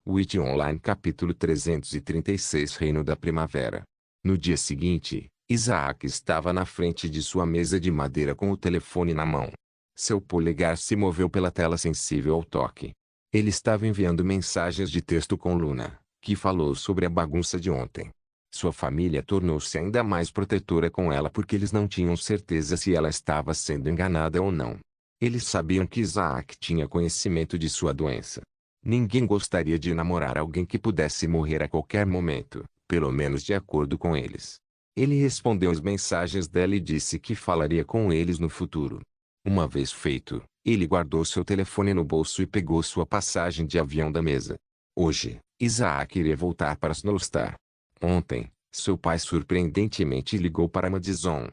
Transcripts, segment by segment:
Witch Online capítulo 336 Reino da Primavera. No dia seguinte, Isaac estava na frente de sua mesa de madeira com o telefone na mão. Seu polegar se moveu pela tela sensível ao toque. Ele estava enviando mensagens de texto com Luna, que falou sobre a bagunça de ontem. Sua família tornou-se ainda mais protetora com ela porque eles não tinham certeza se ela estava sendo enganada ou não. Eles sabiam que Isaac tinha conhecimento de sua doença. Ninguém gostaria de namorar alguém que pudesse morrer a qualquer momento, pelo menos de acordo com eles. Ele respondeu às mensagens dela e disse que falaria com eles no futuro. Uma vez feito, ele guardou seu telefone no bolso e pegou sua passagem de avião da mesa. Hoje, Isaac iria voltar para Snowstar. Ontem, seu pai surpreendentemente ligou para Madison.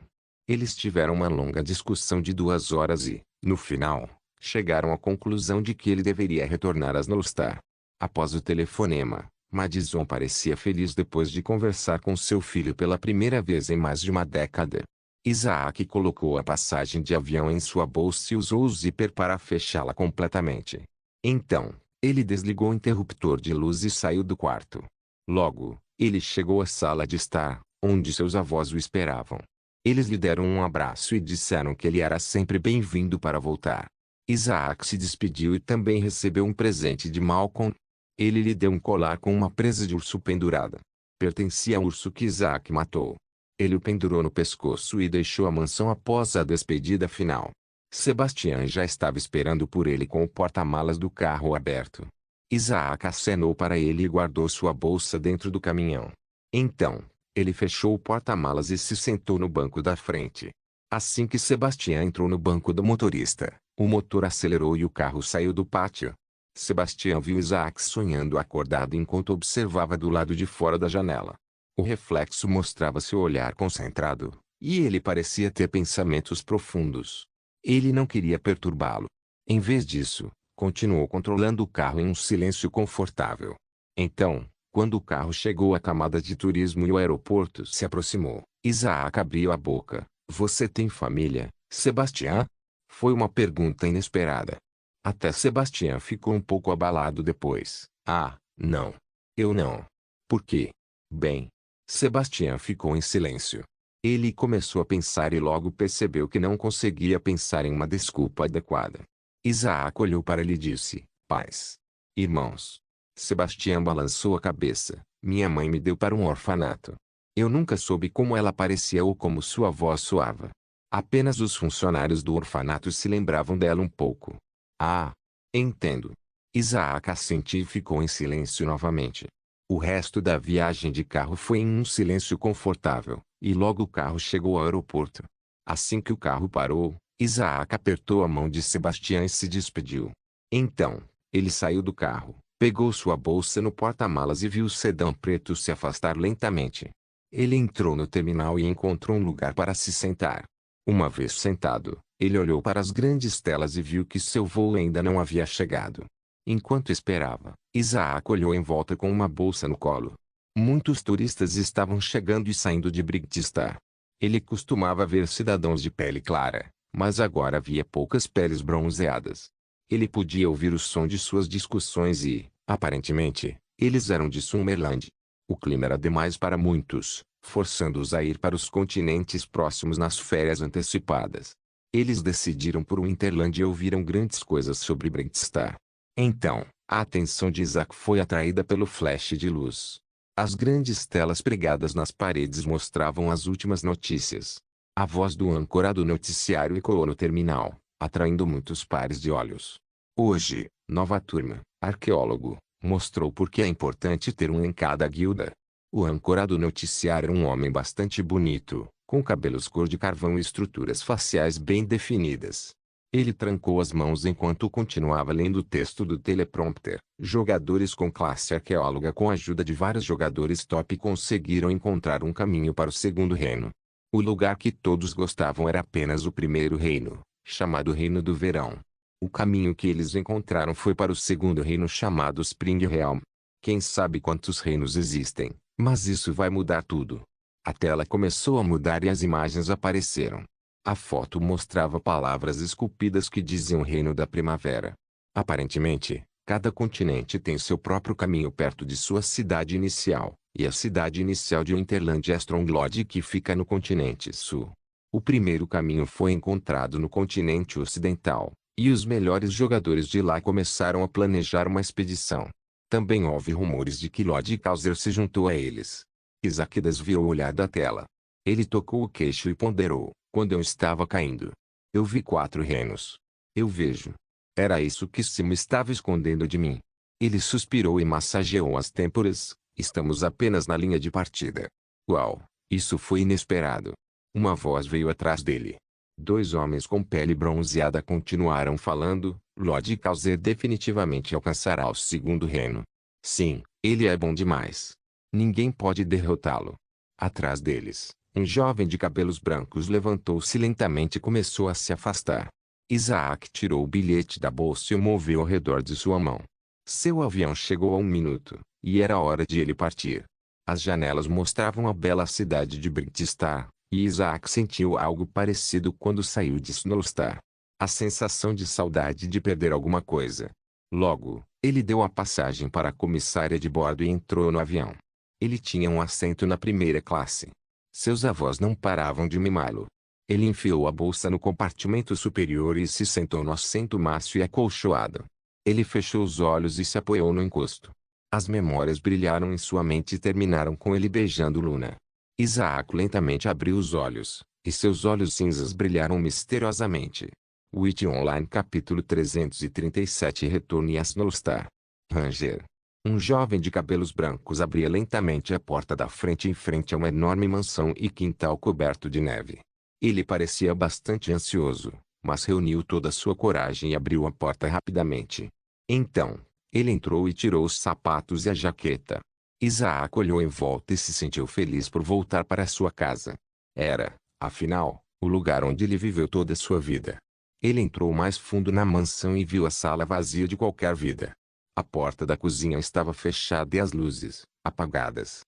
Eles tiveram uma longa discussão de 2 horas e, no final, chegaram à conclusão de que ele deveria retornar a Snowstar. Após o telefonema, Madison parecia feliz depois de conversar com seu filho pela primeira vez em mais de uma década. Isaac colocou a passagem de avião em sua bolsa e usou o zíper para fechá-la completamente. Então, ele desligou o interruptor de luz e saiu do quarto. Logo, ele chegou à sala de estar, onde seus avós o esperavam. Eles lhe deram um abraço e disseram que ele era sempre bem-vindo para voltar. Isaac se despediu e também recebeu um presente de Malcolm. Ele lhe deu um colar com uma presa de urso pendurada. Pertencia ao urso que Isaac matou. Ele o pendurou no pescoço e deixou a mansão após a despedida final. Sebastian já estava esperando por ele com o porta-malas do carro aberto. Isaac acenou para ele e guardou sua bolsa dentro do caminhão. Então, ele fechou o porta-malas e se sentou no banco da frente. Assim que Sebastian entrou no banco do motorista, o motor acelerou e o carro saiu do pátio. Sebastian viu Isaac sonhando acordado enquanto observava do lado de fora da janela. O reflexo mostrava seu olhar concentrado, e ele parecia ter pensamentos profundos. Ele não queria perturbá-lo. Em vez disso, continuou controlando o carro em um silêncio confortável. Então, quando o carro chegou à camada de turismo e o aeroporto se aproximou, Isaac abriu a boca. Você tem família, Sebastian? Foi uma pergunta inesperada. Até Sebastian ficou um pouco abalado depois. Ah, não. Eu não. Por quê? Bem. Sebastian ficou em silêncio. Ele começou a pensar e logo percebeu que não conseguia pensar em uma desculpa adequada. Isaac olhou para ele e disse, pais. Irmãos. Sebastian balançou a cabeça. Minha mãe me deu para um orfanato. Eu nunca soube como ela parecia ou como sua voz soava. Apenas os funcionários do orfanato se lembravam dela um pouco. Ah, entendo. Isaac assentiu e ficou em silêncio novamente. O resto da viagem de carro foi em um silêncio confortável, e logo o carro chegou ao aeroporto. Assim que o carro parou, Isaac apertou a mão de Sebastian e se despediu. Então, ele saiu do carro, pegou sua bolsa no porta-malas e viu o sedã preto se afastar lentamente. Ele entrou no terminal e encontrou um lugar para se sentar. Uma vez sentado, ele olhou para as grandes telas e viu que seu voo ainda não havia chegado. Enquanto esperava, Isaac olhou em volta com uma bolsa no colo. Muitos turistas estavam chegando e saindo de Brigstar. Ele costumava ver cidadãos de pele clara, mas agora havia poucas peles bronzeadas. Ele podia ouvir o som de suas discussões e, aparentemente, eles eram de Summerland. O clima era demais para muitos, forçando-os a ir para os continentes próximos nas férias antecipadas. Eles decidiram por Winterland e ouviram grandes coisas sobre Brigstar. Então, a atenção de Isaac foi atraída pelo flash de luz. As grandes telas pregadas nas paredes mostravam as últimas notícias. A voz do âncora do noticiário ecoou no terminal, atraindo muitos pares de olhos. Hoje, nova turma, arqueólogo, mostrou por que é importante ter um em cada guilda. O âncora do noticiário era um homem bastante bonito, com cabelos cor de carvão e estruturas faciais bem definidas. Ele trancou as mãos enquanto continuava lendo o texto do teleprompter. Jogadores com classe arqueóloga com a ajuda de vários jogadores top conseguiram encontrar um caminho para o segundo reino. O lugar que todos gostavam era apenas o primeiro reino, chamado Reino do Verão. O caminho que eles encontraram foi para o segundo reino chamado Spring Realm. Quem sabe quantos reinos existem, mas isso vai mudar tudo. A tela começou a mudar e as imagens apareceram. A foto mostrava palavras esculpidas que diziam Reino da Primavera. Aparentemente, Cada continente tem seu próprio caminho perto de sua cidade inicial, e a cidade inicial de Winterland é Stronglod, que fica no continente sul. O primeiro caminho foi encontrado no continente ocidental, e os melhores jogadores de lá começaram a planejar uma expedição. Também houve rumores de que Lord Kauser se juntou a eles. Isaac desviou o olhar da tela. Ele tocou o queixo e ponderou: quando eu estava caindo, eu vi 4 reinos. Eu vejo. Era isso que Simo estava escondendo de mim. Ele suspirou e massageou as têmporas. Estamos apenas na linha de partida. Uau, isso foi inesperado. Uma voz veio atrás dele. 2 homens com pele bronzeada continuaram falando: Lord Kauser definitivamente alcançará o segundo reino. Sim, ele é bom demais. Ninguém pode derrotá-lo. Atrás deles, um jovem de cabelos brancos levantou-se lentamente e começou a se afastar. Isaac tirou o bilhete da bolsa e o moveu ao redor de sua mão. Seu avião chegou a 1 minuto, e era hora de ele partir. As janelas mostravam a bela cidade de Brightstar, e Isaac sentiu algo parecido quando saiu de Snowstar. A sensação de saudade de perder alguma coisa. Logo, ele deu a passagem para a comissária de bordo e entrou no avião. Ele tinha um assento na primeira classe. Seus avós não paravam de mimá-lo. Ele enfiou a bolsa no compartimento superior e se sentou no assento macio e acolchoado. Ele fechou os olhos e se apoiou no encosto. As memórias brilharam em sua mente e terminaram com ele beijando Luna. Isaac lentamente abriu os olhos, e seus olhos cinzas brilharam misteriosamente. Witch Online capítulo 337 Retorne a Snowstar. Ranger. Um jovem de cabelos brancos abria lentamente a porta da frente em frente a uma enorme mansão e quintal coberto de neve. Ele parecia bastante ansioso, mas reuniu toda a sua coragem e abriu a porta rapidamente. Então, ele entrou e tirou os sapatos e a jaqueta. Isaac olhou em volta e se sentiu feliz por voltar para sua casa. Era, afinal, o lugar onde ele viveu toda a sua vida. Ele entrou mais fundo na mansão e viu a sala vazia de qualquer vida. A porta da cozinha estava fechada e as luzes, apagadas.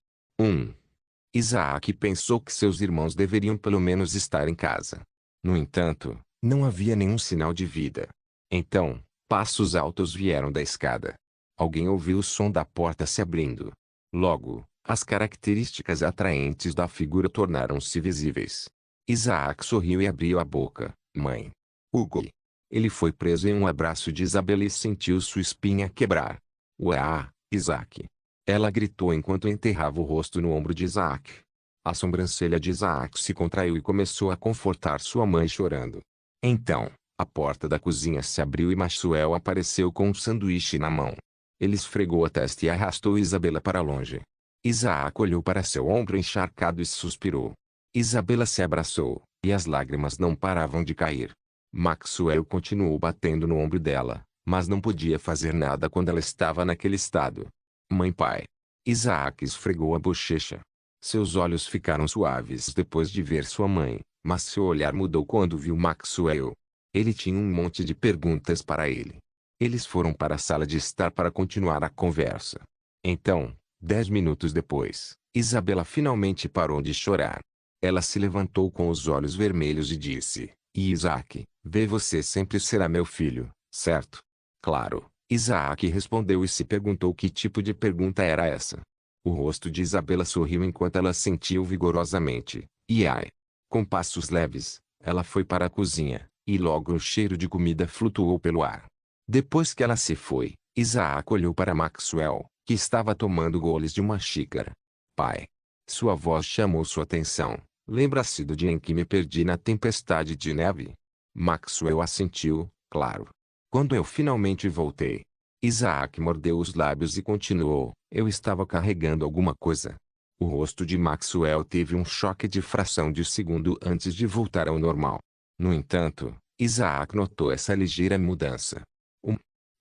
Isaac pensou que seus irmãos deveriam pelo menos estar em casa. No entanto, não havia nenhum sinal de vida. Então, passos altos vieram da escada. Alguém ouviu o som da porta se abrindo. Logo, as características atraentes da figura tornaram-se visíveis. Isaac sorriu e abriu a boca. Mãe. Hugo. Ele foi preso em um abraço de Isabela e sentiu sua espinha quebrar. Uau, Isaac. Ela gritou enquanto enterrava o rosto no ombro de Isaac. A sobrancelha de Isaac se contraiu e começou a confortar sua mãe chorando. Então, a porta da cozinha se abriu e Maxwell apareceu com um sanduíche na mão. Ele esfregou a testa e arrastou Isabela para longe. Isaac olhou para seu ombro encharcado e suspirou. Isabela se abraçou, e as lágrimas não paravam de cair. Maxwell continuou batendo no ombro dela, mas não podia fazer nada quando ela estava naquele estado. Pai. Isaac esfregou a bochecha. Seus olhos ficaram suaves depois de ver sua mãe, mas seu olhar mudou quando viu Maxwell. Ele tinha um monte de perguntas para ele. Eles foram para a sala de estar para continuar a conversa. Então, 10 minutos depois, Isabela finalmente parou de chorar. Ela se levantou com os olhos vermelhos e disse: Isaac, você sempre será meu filho, certo? Claro. Isaac respondeu e se perguntou que tipo de pergunta era essa. O rosto de Isabela sorriu enquanto ela sentiu vigorosamente. Com passos leves, ela foi para a cozinha, e logo o cheiro de comida flutuou pelo ar. Depois que ela se foi, Isaac olhou para Maxwell, que estava tomando goles de uma xícara. Pai. Sua voz chamou sua atenção. Lembra-se do dia em que me perdi na tempestade de neve? Maxwell assentiu, claro. Quando eu finalmente voltei. Isaac mordeu os lábios e continuou: eu estava carregando alguma coisa. O rosto de Maxwell teve um choque de fração de segundo antes de voltar ao normal. No entanto, Isaac notou essa ligeira mudança.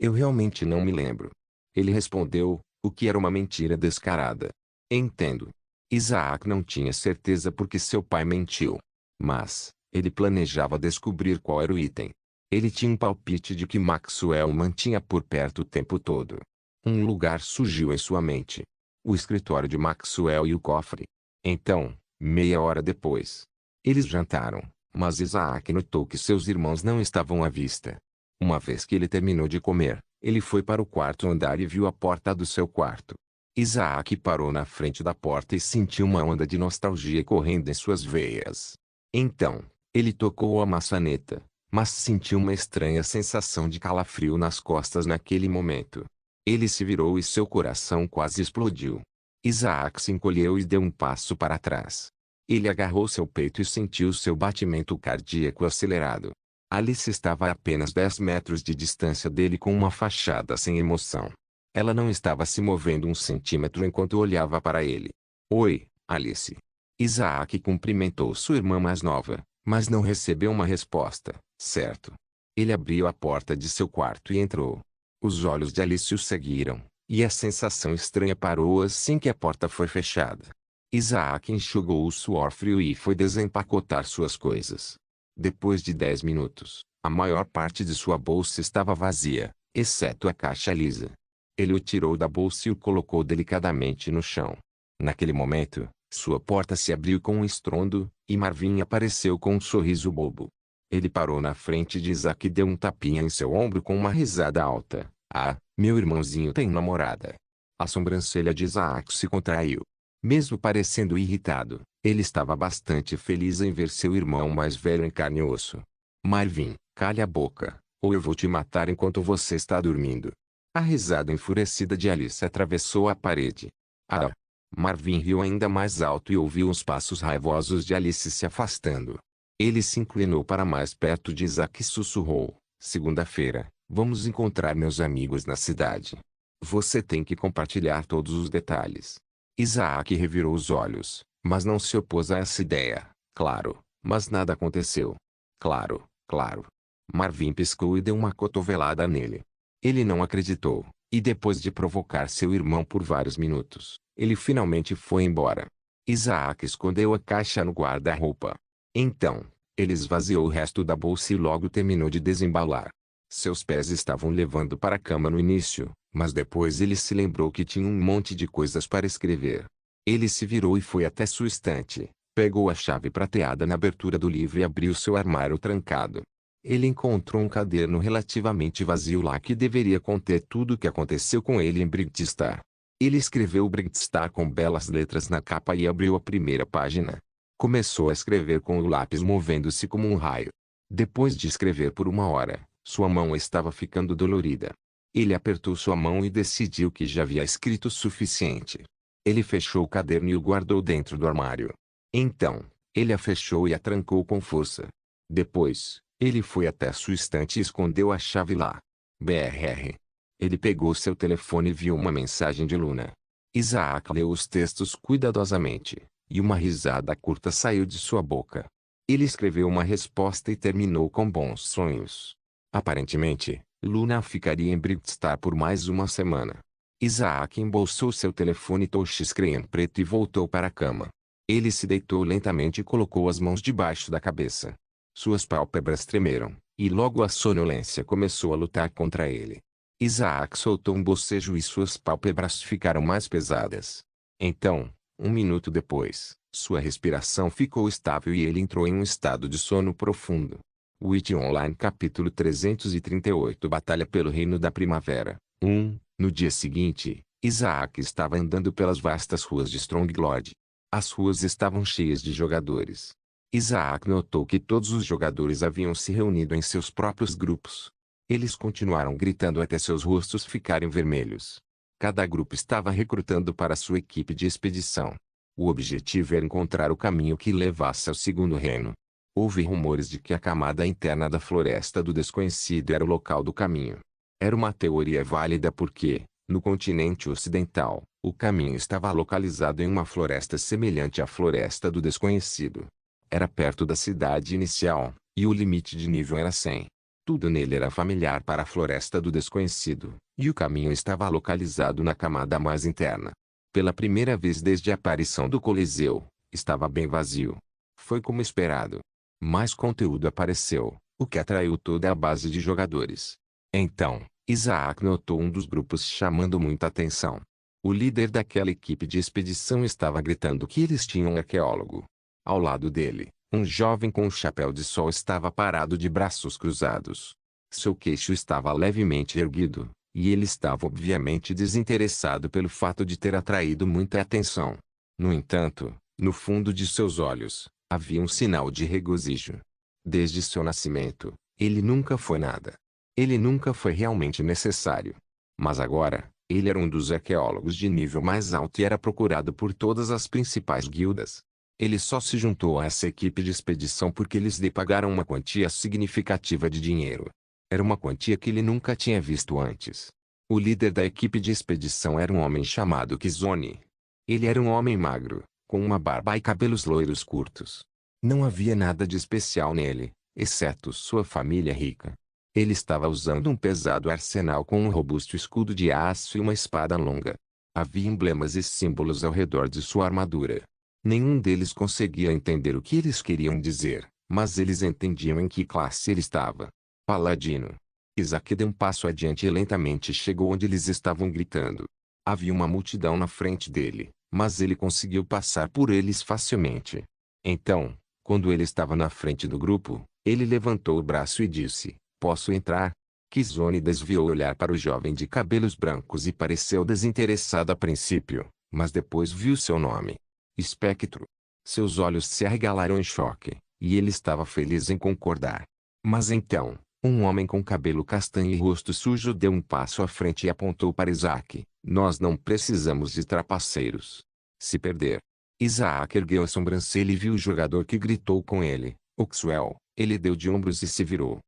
Eu realmente não me lembro. Ele respondeu, o que era uma mentira descarada. Entendo. Isaac não tinha certeza porque seu pai mentiu. Mas, ele planejava descobrir qual era o item. Ele tinha um palpite de que Maxwell o mantinha por perto o tempo todo. Um lugar surgiu em sua mente. O escritório de Maxwell e o cofre. Então, meia hora depois. Eles jantaram, mas Isaac notou que seus irmãos não estavam à vista. Uma vez que ele terminou de comer, Ele foi para o quarto andar e viu a porta do seu quarto. Isaac parou na frente da porta e sentiu uma onda de nostalgia correndo em suas veias. Então, ele tocou a maçaneta, mas sentiu uma estranha sensação de calafrio nas costas naquele momento. Ele se virou e seu coração quase explodiu. Isaac se encolheu e deu um passo para trás. Ele agarrou seu peito e sentiu seu batimento cardíaco acelerado. Alice estava a apenas 10 metros de distância dele com uma fachada sem emoção. Ela não estava se movendo um centímetro enquanto olhava para ele. Oi, Alice. Isaac cumprimentou sua irmã mais nova, mas não recebeu uma resposta, certo? Ele abriu a porta de seu quarto e entrou. Os olhos de Alice o seguiram, e a sensação estranha parou assim que a porta foi fechada. Isaac enxugou o suor frio e foi desempacotar suas coisas. Depois de 10 minutos, a maior parte de sua bolsa estava vazia, exceto a caixa lisa. Ele o tirou da bolsa e o colocou delicadamente no chão. Naquele momento, sua porta se abriu com um estrondo, e Marvin apareceu com um sorriso bobo. Ele parou na frente de Isaac e deu um tapinha em seu ombro com uma risada alta. Ah, meu irmãozinho tem namorada. A sobrancelha de Isaac se contraiu. Mesmo parecendo irritado, ele estava bastante feliz em ver seu irmão mais velho em carne e osso. Marvin, cale a boca, ou eu vou te matar enquanto você está dormindo. A risada enfurecida de Alice atravessou a parede. Ah! Marvin riu ainda mais alto e ouviu os passos raivosos de Alice se afastando. Ele se inclinou para mais perto de Isaac e sussurrou: segunda-feira, vamos encontrar meus amigos na cidade. Você tem que compartilhar todos os detalhes. Isaac revirou os olhos, mas não se opôs a essa ideia. Claro, mas nada aconteceu. Claro, claro. Marvin piscou e deu uma cotovelada nele. Ele não acreditou, e depois de provocar seu irmão por vários minutos, ele finalmente foi embora. Isaac escondeu a caixa no guarda-roupa. Então, ele esvaziou o resto da bolsa e logo terminou de desembalar. Seus pés estavam levando para a cama no início, mas depois ele se lembrou que tinha um monte de coisas para escrever. Ele se virou e foi até sua estante, pegou a chave prateada na abertura do livro e abriu seu armário trancado. Ele encontrou um caderno relativamente vazio lá que deveria conter tudo o que aconteceu com ele em Brigstar. Ele escreveu Brigstar com belas letras na capa e abriu a primeira página. Começou a escrever com o lápis movendo-se como um raio. Depois de escrever por uma hora, sua mão estava ficando dolorida. Ele apertou sua mão e decidiu que já havia escrito o suficiente. Ele fechou o caderno e o guardou dentro do armário. Então, ele a fechou e a trancou com força. Depois, ele foi até sua estante e escondeu a chave lá. Brrr. Ele pegou seu telefone e viu uma mensagem de Luna. Isaac leu os textos cuidadosamente, e uma risada curta saiu de sua boca. Ele escreveu uma resposta e terminou com bons sonhos. Aparentemente, Luna ficaria em Brigstar por mais uma semana. Isaac embolsou seu telefone touchscreen preto e voltou para a cama. Ele se deitou lentamente e colocou as mãos debaixo da cabeça. Suas pálpebras tremeram, e logo a sonolência começou a lutar contra ele. Isaac soltou um bocejo e suas pálpebras ficaram mais pesadas. Então, um minuto depois, sua respiração ficou estável e ele entrou em um estado de sono profundo. Witch Online capítulo 338 Batalha pelo Reino da Primavera 1. No dia seguinte, Isaac estava andando pelas vastas ruas de Stronglod. As ruas estavam cheias de jogadores. Isaac notou que todos os jogadores haviam se reunido em seus próprios grupos. Eles continuaram gritando até seus rostos ficarem vermelhos. Cada grupo estava recrutando para sua equipe de expedição. O objetivo era encontrar o caminho que levasse ao segundo reino. Houve rumores de que a camada interna da Floresta do Desconhecido era o local do caminho. Era uma teoria válida porque, no continente ocidental, o caminho estava localizado em uma floresta semelhante à Floresta do Desconhecido. Era perto da cidade inicial, e o limite de nível era 100. Tudo nele era familiar para a Floresta do Desconhecido, e o caminho estava localizado na camada mais interna. Pela primeira vez desde a aparição do Coliseu, estava bem vazio. Foi como esperado. Mais conteúdo apareceu, o que atraiu toda a base de jogadores. Então, Isaac notou um dos grupos chamando muita atenção. O líder daquela equipe de expedição estava gritando que eles tinham um arqueólogo. Ao lado dele, um jovem com um chapéu de sol estava parado de braços cruzados. Seu queixo estava levemente erguido, E ele estava obviamente desinteressado pelo fato de ter atraído muita atenção. No entanto, no fundo de seus olhos, havia um sinal de regozijo. Desde seu nascimento, ele nunca foi nada. Ele nunca foi realmente necessário. Mas agora, ele era um dos arqueólogos de nível mais alto e era procurado por todas as principais guildas. Ele só se juntou a essa equipe de expedição porque eles lhe pagaram uma quantia significativa de dinheiro. Era uma quantia que ele nunca tinha visto antes. O líder da equipe de expedição era um homem chamado Kizone. Ele era um homem magro, com uma barba e cabelos loiros curtos. Não havia nada de especial nele, exceto sua família rica. Ele estava usando um pesado arsenal com um robusto escudo de aço e uma espada longa. Havia emblemas e símbolos ao redor de sua armadura. Nenhum deles conseguia entender o que eles queriam dizer, mas eles entendiam em que classe ele estava. Paladino. Isaac deu um passo adiante e lentamente chegou onde eles estavam gritando. Havia uma multidão na frente dele, mas ele conseguiu passar por eles facilmente. Então, quando ele estava na frente do grupo, ele levantou o braço e disse: "Posso entrar?" Kizone desviou o olhar para o jovem de cabelos brancos e pareceu desinteressado a princípio, mas depois viu seu nome. Espectro. Seus olhos se arregalaram em choque, e ele estava feliz em concordar. Mas então, um homem com cabelo castanho e rosto sujo deu um passo à frente e apontou para Isaac. "Nós não precisamos de trapaceiros. Se perder." Isaac ergueu a sobrancelha e viu o jogador que gritou com ele, Oxwell. Ele deu de ombros e se virou.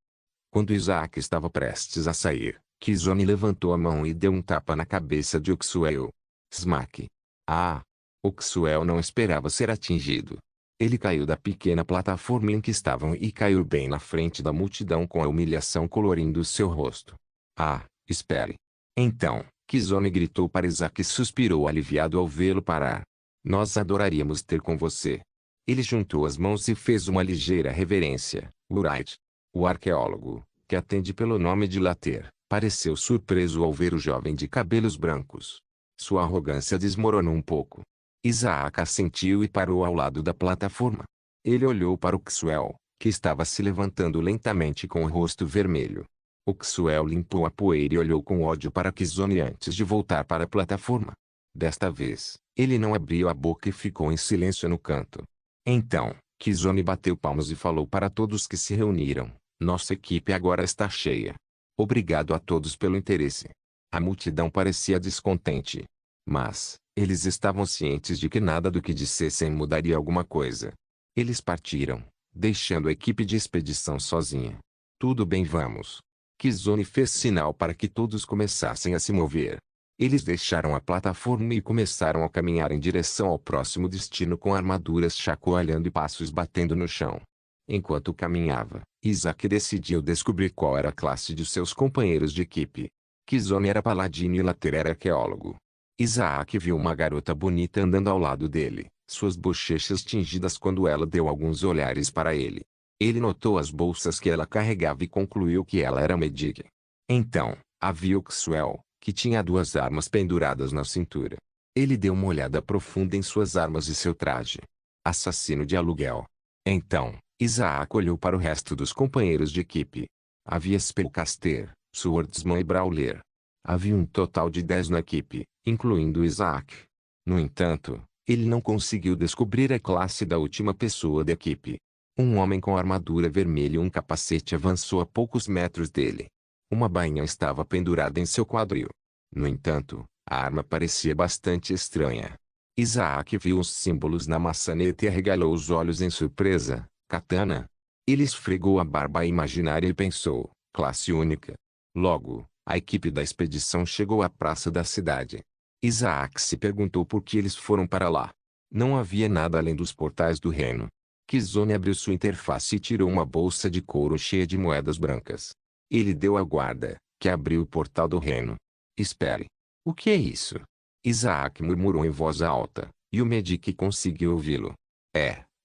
Quando Isaac estava prestes a sair, Kizone levantou a mão e deu um tapa na cabeça de Oxwell. Smack. Ah! Oxwell não esperava ser atingido. Ele caiu da pequena plataforma em que estavam e caiu bem na frente da multidão com a humilhação colorindo seu rosto. "Ah, espere." Então, Kizone gritou para Isaac e suspirou aliviado ao vê-lo parar. "Nós adoraríamos ter com você." Ele juntou as mãos e fez uma ligeira reverência. Wright. O arqueólogo, que atende pelo nome de Later, pareceu surpreso ao ver o jovem de cabelos brancos. Sua arrogância desmoronou um pouco. Isaac assentiu e parou ao lado da plataforma. Ele olhou para Oxwell, que estava se levantando lentamente com o rosto vermelho. Oxwell limpou a poeira e olhou com ódio para Kizone antes de voltar para a plataforma. Desta vez, ele não abriu a boca e ficou em silêncio no canto. Então, Kizone bateu palmas e falou para todos que se reuniram: "Nossa equipe agora está cheia. Obrigado a todos pelo interesse." A multidão parecia descontente. Mas, eles estavam cientes de que nada do que dissessem mudaria alguma coisa. Eles partiram, deixando a equipe de expedição sozinha. "Tudo bem, vamos." Kizone fez sinal para que todos começassem a se mover. Eles deixaram a plataforma e começaram a caminhar em direção ao próximo destino com armaduras chacoalhando e passos batendo no chão. Enquanto caminhava, Isaac decidiu descobrir qual era a classe de seus companheiros de equipe. Kizone era paladino e Later era arqueólogo. Isaac viu uma garota bonita andando ao lado dele, suas bochechas tingidas quando ela deu alguns olhares para ele. Ele notou as bolsas que ela carregava e concluiu que ela era Medic. Então, havia Oxwell, que tinha 2 armas penduradas na cintura. Ele deu uma olhada profunda em suas armas e seu traje. Assassino de aluguel. Então, Isaac olhou para o resto dos companheiros de equipe. Havia Spellcaster, Swordsman e Brawler. Havia um total de 10 na equipe, incluindo Isaac. No entanto, ele não conseguiu descobrir a classe da última pessoa da equipe. Um homem com armadura vermelha e um capacete avançou a poucos metros dele. Uma bainha estava pendurada em seu quadril. No entanto, a arma parecia bastante estranha. Isaac viu os símbolos na maçaneta e arregalou os olhos em surpresa. Katana. Ele esfregou a barba imaginária e pensou: classe única. Logo, a equipe da expedição chegou à praça da cidade. Isaac se perguntou por que eles foram para lá. Não havia nada além dos portais do reino. Kizone abriu sua interface e tirou uma bolsa de couro cheia de moedas brancas. Ele deu ao guarda, que abriu o portal do reino. "Espere. O que é isso?" Isaac murmurou em voz alta, e o Medic conseguiu ouvi-lo.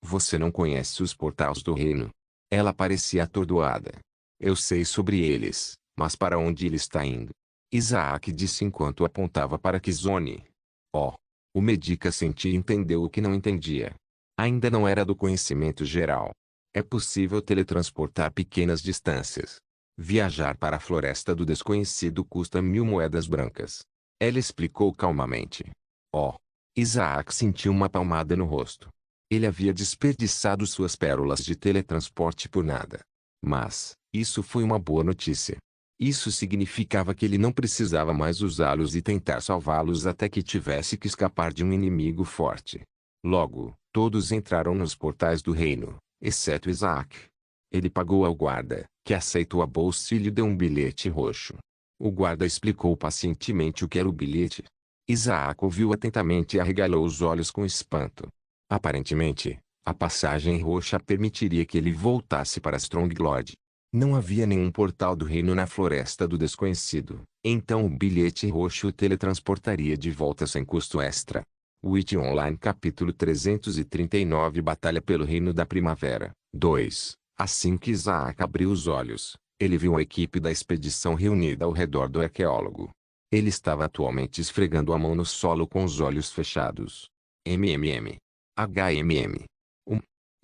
Você não conhece os portais do reino." Ela parecia atordoada. "Eu sei sobre eles, mas para onde ele está indo?" Isaac disse enquanto apontava para Kizone. O Medic assentiu e entendeu o que não entendia. Ainda não era do conhecimento geral. É possível teletransportar pequenas distâncias. Viajar para a floresta do desconhecido custa 1000 moedas brancas. Ela explicou calmamente. Oh! Isaac sentiu uma palmada no rosto. Ele havia desperdiçado suas pérolas de teletransporte por nada. Mas, isso foi uma boa notícia. Isso significava que ele não precisava mais usá-los e tentar salvá-los até que tivesse que escapar de um inimigo forte. Logo, todos entraram nos portais do reino, exceto Isaac. Ele pagou ao guarda, que aceitou a bolsa e lhe deu um bilhete roxo. O guarda explicou pacientemente o que era o bilhete. Isaac ouviu atentamente e arregalou os olhos com espanto. Aparentemente, a passagem roxa permitiria que ele voltasse para Stronglord. Não havia nenhum portal do reino na floresta do desconhecido, então o bilhete roxo o teletransportaria de volta sem custo extra. Witch Online Capítulo 339 Batalha pelo Reino da Primavera 2. Assim que Isaac abriu os olhos, ele viu a equipe da expedição reunida ao redor do arqueólogo. Ele estava atualmente esfregando a mão no solo com os olhos fechados. MMM. HMM.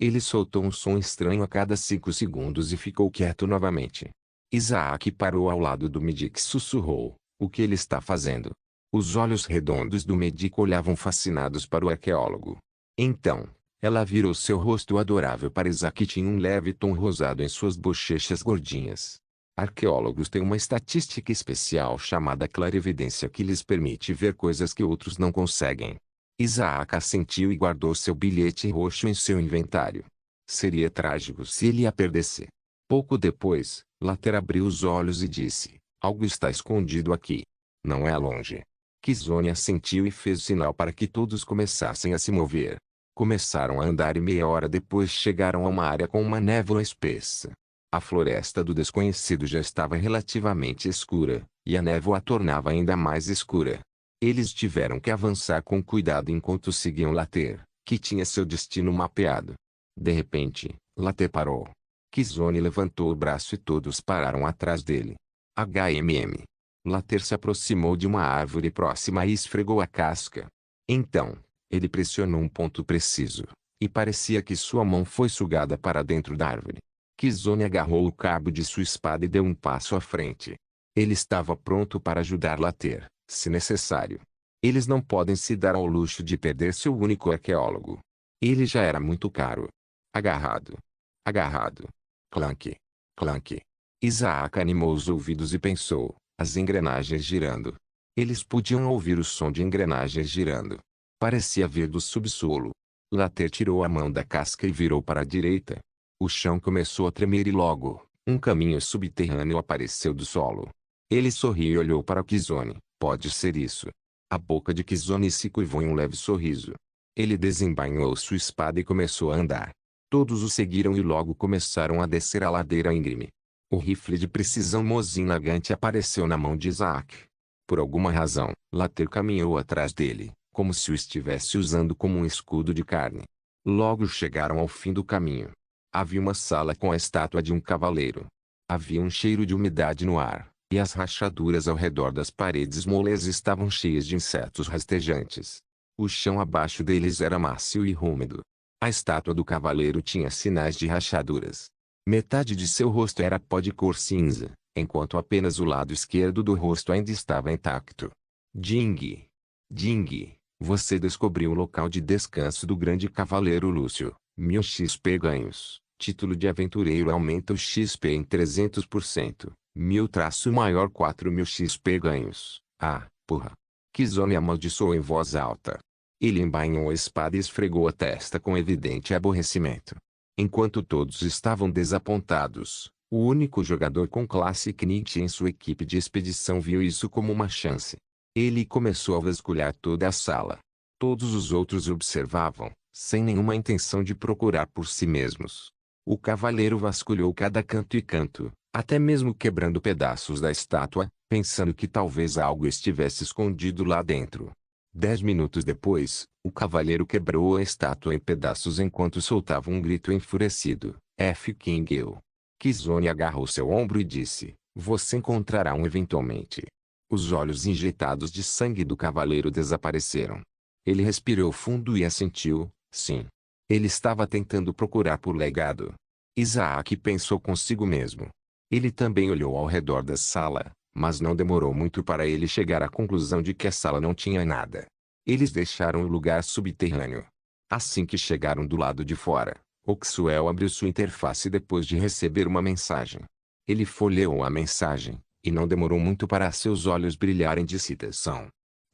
Ele soltou um som estranho a cada 5 segundos e ficou quieto novamente. Isaac parou ao lado do medico e sussurrou: "O que ele está fazendo?" Os olhos redondos do medico olhavam fascinados para o arqueólogo. Então, ela virou seu rosto adorável para Isaac e tinha um leve tom rosado em suas bochechas gordinhas. Arqueólogos têm uma estatística especial chamada clarividência que lhes permite ver coisas que outros não conseguem. Isaac assentiu e guardou seu bilhete roxo em seu inventário. Seria trágico se ele a perdesse. Pouco depois, Later abriu os olhos e disse: "Algo está escondido aqui. Não é longe." Kizone assentiu e fez sinal para que todos começassem a se mover. Começaram a andar e meia hora depois chegaram a uma área com uma névoa espessa. A floresta do desconhecido já estava relativamente escura, e a névoa a tornava ainda mais escura. Eles tiveram que avançar com cuidado enquanto seguiam Later, que tinha seu destino mapeado. De repente, Later parou. Kizone levantou o braço e todos pararam atrás dele. HMM. Later se aproximou de uma árvore próxima e esfregou a casca. Então, ele pressionou um ponto preciso, e parecia que sua mão foi sugada para dentro da árvore. Kizone agarrou o cabo de sua espada e deu um passo à frente. Ele estava pronto para ajudar Later, se necessário. Eles não podem se dar ao luxo de perder seu único arqueólogo. Ele já era muito caro. Agarrado. Agarrado. Clank. Clank. Isaac animou os ouvidos e pensou: as engrenagens girando. Eles podiam ouvir o som de engrenagens girando. Parecia vir do subsolo. Later tirou a mão da casca e virou para a direita. O chão começou a tremer e logo, um caminho subterrâneo apareceu do solo. Ele sorriu e olhou para Kizone. Pode ser isso. A boca de Kizone se curvou em um leve sorriso. Ele desembainhou sua espada e começou a andar. Todos o seguiram e logo começaram a descer a ladeira íngreme. O rifle de precisão Mosin Nagant apareceu na mão de Isaac. Por alguma razão, Later caminhou atrás dele, como se o estivesse usando como um escudo de carne. Logo chegaram ao fim do caminho. Havia uma sala com a estátua de um cavaleiro. Havia um cheiro de umidade no ar, e as rachaduras ao redor das paredes moles estavam cheias de insetos rastejantes. O chão abaixo deles era macio e úmido. A estátua do cavaleiro tinha sinais de rachaduras. Metade de seu rosto era pó de cor cinza, enquanto apenas o lado esquerdo do rosto ainda estava intacto. Ding! Ding! Você descobriu o local de descanso do grande cavaleiro Lúcio. 1000 XP ganhos. Título de aventureiro aumenta o XP em 300%. 1000-maior 4000 XP ganhos. Ah, porra! Kizone amaldiçoou em voz alta. Ele embainhou a espada e esfregou a testa com evidente aborrecimento. Enquanto todos estavam desapontados, o único jogador com classe Knight em sua equipe de expedição viu isso como uma chance. Ele começou a vasculhar toda a sala. Todos os outros observavam, sem nenhuma intenção de procurar por si mesmos. O cavaleiro vasculhou cada canto e canto, até mesmo quebrando pedaços da estátua, pensando que talvez algo estivesse escondido lá dentro. 10 minutos depois, o cavaleiro quebrou a estátua em pedaços enquanto soltava um grito enfurecido. F. King eu. Kizone agarrou seu ombro e disse: você encontrará um eventualmente. Os olhos injetados de sangue do cavaleiro desapareceram. Ele respirou fundo e assentiu, sim. Ele estava tentando procurar por legado. Isaac pensou consigo mesmo. Ele também olhou ao redor da sala, mas não demorou muito para ele chegar à conclusão de que a sala não tinha nada. Eles deixaram o lugar subterrâneo. Assim que chegaram do lado de fora, Oxuel abriu sua interface depois de receber uma mensagem. Ele folheou a mensagem, e não demorou muito para seus olhos brilharem de excitação.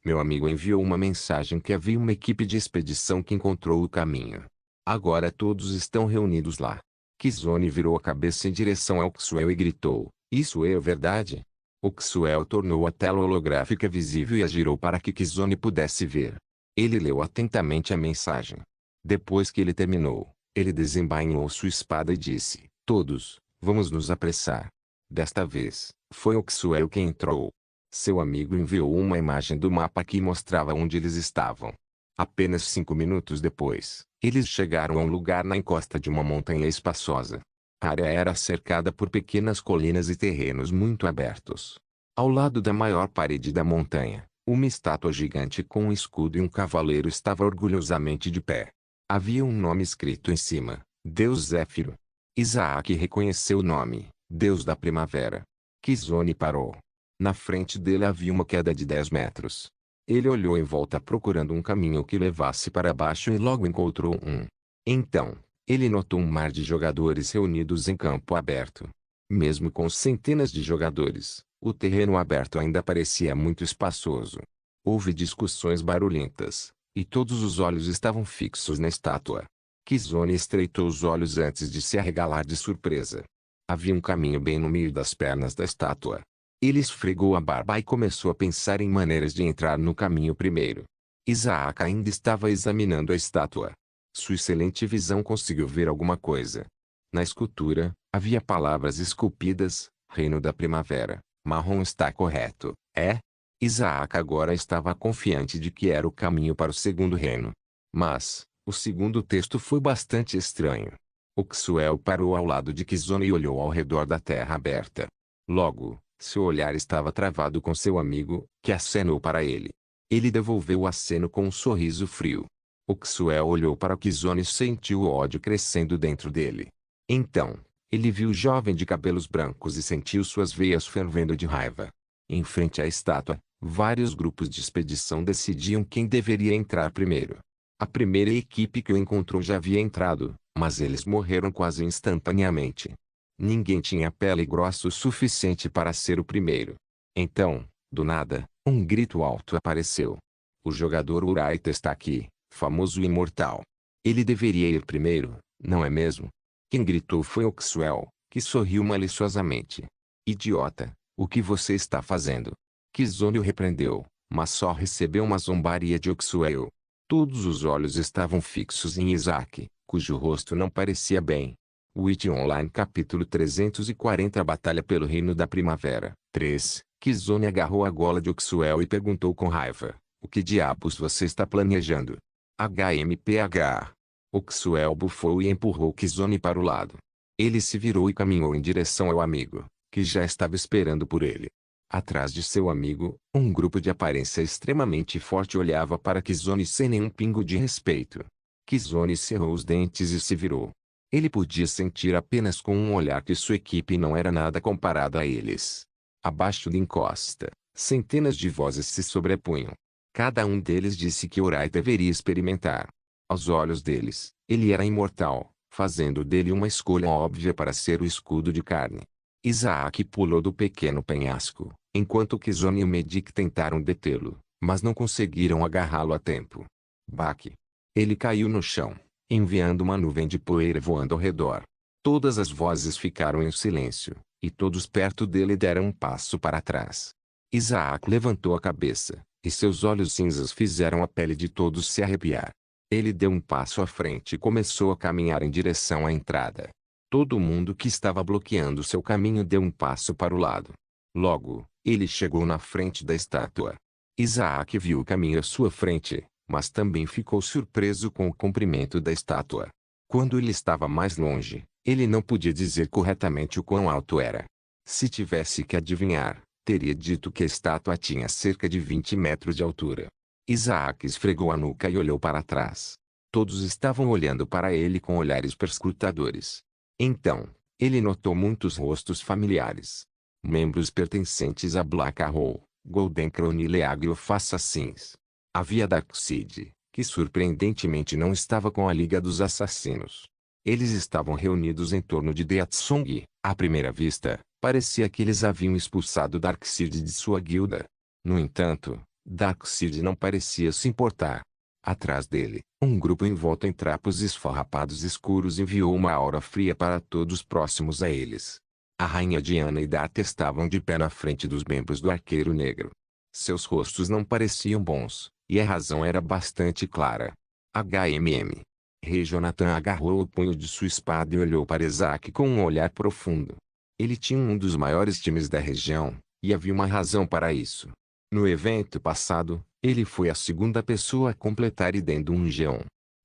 Meu amigo enviou uma mensagem que havia uma equipe de expedição que encontrou o caminho. Agora todos estão reunidos lá. Kizone virou a cabeça em direção a Oxuel e gritou: "Isso é verdade?" Oxuel tornou a tela holográfica visível e a girou para que Kizone pudesse ver. Ele leu atentamente a mensagem. Depois que ele terminou, ele desembainhou sua espada e disse: "Todos, vamos nos apressar." Desta vez, foi Oxuel quem entrou. Seu amigo enviou uma imagem do mapa que mostrava onde eles estavam. Apenas 5 minutos depois, eles chegaram a um lugar na encosta de uma montanha espaçosa. A área era cercada por pequenas colinas e terrenos muito abertos. Ao lado da maior parede da montanha, uma estátua gigante com um escudo e um cavaleiro estava orgulhosamente de pé. Havia um nome escrito em cima: Deus Zéfiro. Isaac reconheceu o nome, Deus da Primavera. Kizone parou. Na frente dele havia uma queda de 10 metros. Ele olhou em volta procurando um caminho que levasse para baixo e logo encontrou um. Então, ele notou um mar de jogadores reunidos em campo aberto. Mesmo com centenas de jogadores, o terreno aberto ainda parecia muito espaçoso. Houve discussões barulhentas, e todos os olhos estavam fixos na estátua. Kizone estreitou os olhos antes de se arregalar de surpresa. Havia um caminho bem no meio das pernas da estátua. Ele esfregou a barba e começou a pensar em maneiras de entrar no caminho primeiro. Isaac ainda estava examinando a estátua. Sua excelente visão conseguiu ver alguma coisa. Na escultura, havia palavras esculpidas: Reino da Primavera. Marrom está correto, é? Isaac agora estava confiante de que era o caminho para o segundo reino. Mas, o segundo texto foi bastante estranho. Oxuel parou ao lado de Kizone e olhou ao redor da terra aberta. Logo, seu olhar estava travado com seu amigo, que acenou para ele. Ele devolveu o aceno com um sorriso frio. Oxuel olhou para Kizone e sentiu o ódio crescendo dentro dele. Então, ele viu o jovem de cabelos brancos e sentiu suas veias fervendo de raiva. Em frente à estátua, vários grupos de expedição decidiam quem deveria entrar primeiro. A primeira equipe que o encontrou já havia entrado, mas eles morreram quase instantaneamente. Ninguém tinha pele grossa o suficiente para ser o primeiro. Então, do nada, um grito alto apareceu. O jogador Uraita está aqui, famoso e imortal. Ele deveria ir primeiro, não é mesmo? Quem gritou foi Oxuel, que sorriu maliciosamente. Idiota, o que você está fazendo? Kizone o repreendeu, mas só recebeu uma zombaria de Oxuel. Todos os olhos estavam fixos em Isaac, cujo rosto não parecia bem. Witch Online Capítulo 340 A Batalha pelo Reino da Primavera 3. Kizone agarrou a gola de Oxuel e perguntou com raiva: "O que diabos você está planejando?" HMPH. Oxuel bufou e empurrou Kizone para o lado. Ele se virou e caminhou em direção ao amigo, que já estava esperando por ele. Atrás de seu amigo, um grupo de aparência extremamente forte olhava para Kizone sem nenhum pingo de respeito. Kizone cerrou os dentes e se virou. Ele podia sentir apenas com um olhar que sua equipe não era nada comparada a eles. Abaixo da encosta, centenas de vozes se sobrepunham. Cada um deles disse que Urai deveria experimentar. Aos olhos deles, ele era imortal, fazendo dele uma escolha óbvia para ser o escudo de carne. Isaac pulou do pequeno penhasco, enquanto Kizone e o Medic tentaram detê-lo, mas não conseguiram agarrá-lo a tempo. Baque! Ele caiu no chão, enviando uma nuvem de poeira voando ao redor. Todas as vozes ficaram em silêncio, e todos perto dele deram um passo para trás. Isaac levantou a cabeça, e seus olhos cinzas fizeram a pele de todos se arrepiar. Ele deu um passo à frente e começou a caminhar em direção à entrada. Todo mundo que estava bloqueando seu caminho deu um passo para o lado. Logo, ele chegou na frente da estátua. Isaac viu o caminho à sua frente, mas também ficou surpreso com o comprimento da estátua. Quando ele estava mais longe, ele não podia dizer corretamente o quão alto era. Se tivesse que adivinhar, teria dito que a estátua tinha cerca de 20 metros de altura. Isaac esfregou a nuca e olhou para trás. Todos estavam olhando para ele com olhares perscrutadores. Então, Ele notou muitos rostos familiares. Membros pertencentes a Black Arrow, Golden Crown e League of Assassins. Havia Darkseid, que surpreendentemente não estava com a Liga dos Assassinos. Eles estavam reunidos em torno de Deathsong. À primeira vista, parecia que eles haviam expulsado Darkseid de sua guilda. No entanto, Darkseid não parecia se importar. Atrás dele, um grupo envolto em trapos esfarrapados escuros enviou uma aura fria para todos próximos a eles. A Rainha Diana e Dart estavam de pé na frente dos membros do Arqueiro Negro. Seus rostos não pareciam bons, e a razão era bastante clara. HMM. Rei Jonathan agarrou o punho de sua espada e olhou para Isaac com um olhar profundo. Ele tinha um dos maiores times da região, e havia uma razão para isso. No evento passado, ele foi a segunda pessoa a completar Idem Dungeon.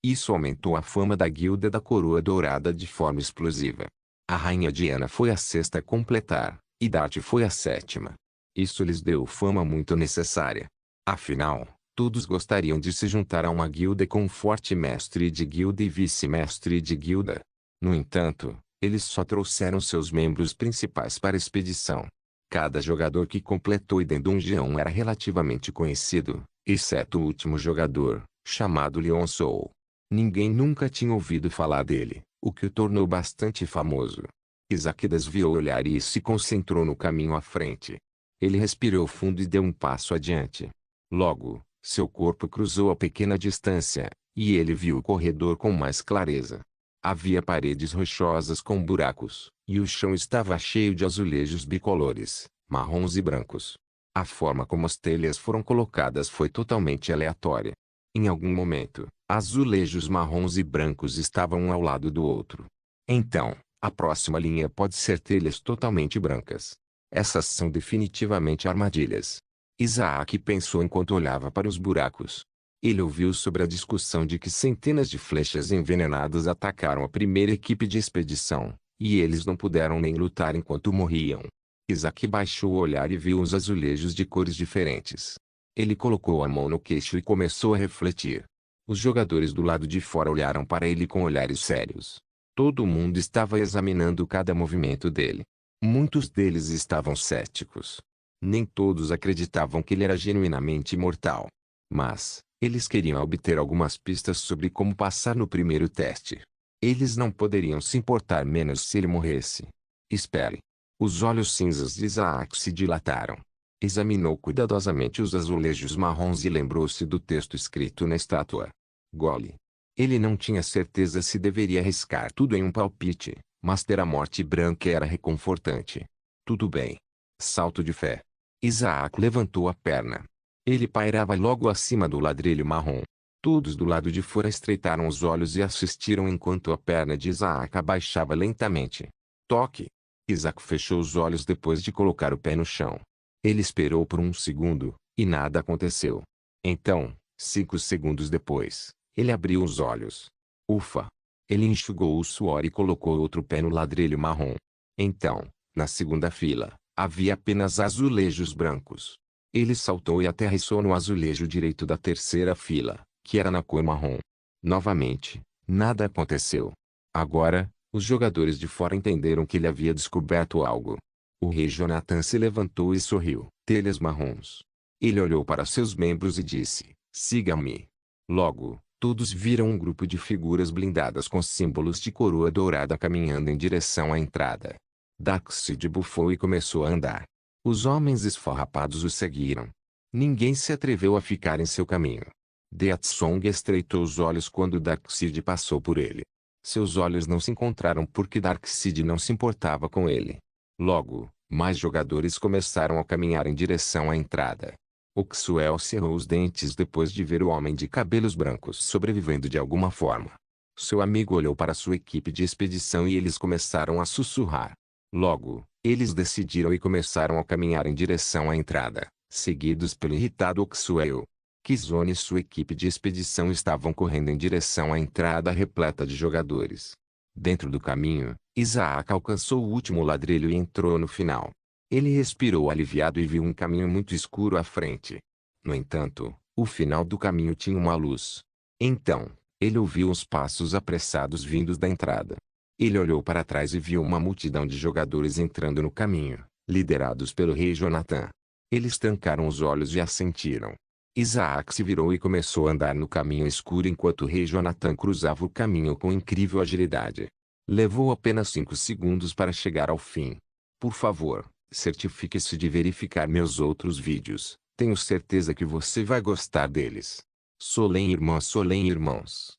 Isso aumentou a fama da Guilda da Coroa Dourada de forma explosiva. A Rainha Diana foi a sexta a completar, e Dart foi a sétima. Isso lhes deu fama muito necessária. Afinal, todos gostariam de se juntar a uma guilda com um forte mestre de guilda e vice-mestre de guilda. No entanto, eles só trouxeram seus membros principais para a expedição. Cada jogador que completou Idem Dungeon era relativamente conhecido, exceto o último jogador, chamado Leon Soul. Ninguém nunca tinha ouvido falar dele, o que o tornou bastante famoso. Isaac desviou o olhar e se concentrou no caminho à frente. Ele respirou fundo e deu um passo adiante. Logo, seu corpo cruzou a pequena distância, e ele viu o corredor com mais clareza. Havia paredes rochosas com buracos, e o chão estava cheio de azulejos bicolores, marrons e brancos. A forma como as telhas foram colocadas foi totalmente aleatória. Em algum momento, azulejos marrons e brancos estavam um ao lado do outro. Então, a próxima linha pode ser telhas totalmente brancas. Essas são definitivamente armadilhas. Isaac pensou enquanto olhava para os buracos. Ele ouviu sobre a discussão de que centenas de flechas envenenadas atacaram a primeira equipe de expedição, e eles não puderam nem lutar enquanto morriam. Isaac baixou o olhar e viu os azulejos de cores diferentes. Ele colocou a mão no queixo e começou a refletir. Os jogadores do lado de fora olharam para ele com olhares sérios. Todo mundo estava examinando cada movimento dele. Muitos deles estavam céticos. Nem todos acreditavam que ele era genuinamente imortal. Mas, eles queriam obter algumas pistas sobre como passar no primeiro teste. Eles não poderiam se importar menos se ele morresse. Espere. Os olhos cinzas de Isaac se dilataram. Examinou cuidadosamente os azulejos marrons e lembrou-se do texto escrito na estátua. Gole. Ele não tinha certeza se deveria arriscar tudo em um palpite, mas ter a morte branca era reconfortante. Tudo bem. Salto de fé. Isaac levantou a perna. Ele pairava logo acima do ladrilho marrom. Todos do lado de fora estreitaram os olhos e assistiram enquanto a perna de Isaac abaixava lentamente. Toque! Isaac fechou os olhos depois de colocar o pé no chão. Ele esperou por um segundo, e nada aconteceu. Então, 5 segundos depois, ele abriu os olhos. Ufa! Ele enxugou o suor e colocou outro pé no ladrilho marrom. Então, na segunda fila, havia apenas azulejos brancos. Ele saltou e aterrissou no azulejo direito da terceira fila, que era na cor marrom. Novamente, nada aconteceu. Agora, os jogadores de fora entenderam que ele havia descoberto algo. O rei Jonathan se levantou e sorriu. Telhas marrons. Ele olhou para seus membros e disse, siga-me. Logo, todos viram um grupo de figuras blindadas com símbolos de coroa dourada caminhando em direção à entrada. Darkseid bufou e começou a andar. Os homens esfarrapados o seguiram. Ninguém se atreveu a ficar em seu caminho. Deathsong estreitou os olhos quando Darkseid passou por ele. Seus olhos não se encontraram porque Darkseid não se importava com ele. Logo, mais jogadores começaram a caminhar em direção à entrada. Oxwell cerrou os dentes depois de ver o homem de cabelos brancos sobrevivendo de alguma forma. Seu amigo olhou para sua equipe de expedição e eles começaram a sussurrar. Logo, eles decidiram e começaram a caminhar em direção à entrada, seguidos pelo irritado Oxwell. Kizone e sua equipe de expedição estavam correndo em direção à entrada repleta de jogadores. Dentro do caminho, Isaac alcançou o último ladrilho e entrou no final. Ele respirou aliviado e viu um caminho muito escuro à frente. No entanto, o final do caminho tinha uma luz. Então, ele ouviu os passos apressados vindos da entrada. Ele olhou para trás e viu uma multidão de jogadores entrando no caminho, liderados pelo rei Jonathan. Eles trancaram os olhos e assentiram. Isaac se virou e começou a andar no caminho escuro enquanto o rei Jonathan cruzava o caminho com incrível agilidade. Levou apenas 5 segundos para chegar ao fim. Por favor, certifique-se de verificar meus outros vídeos. Tenho certeza que você vai gostar deles. Solém irmãos.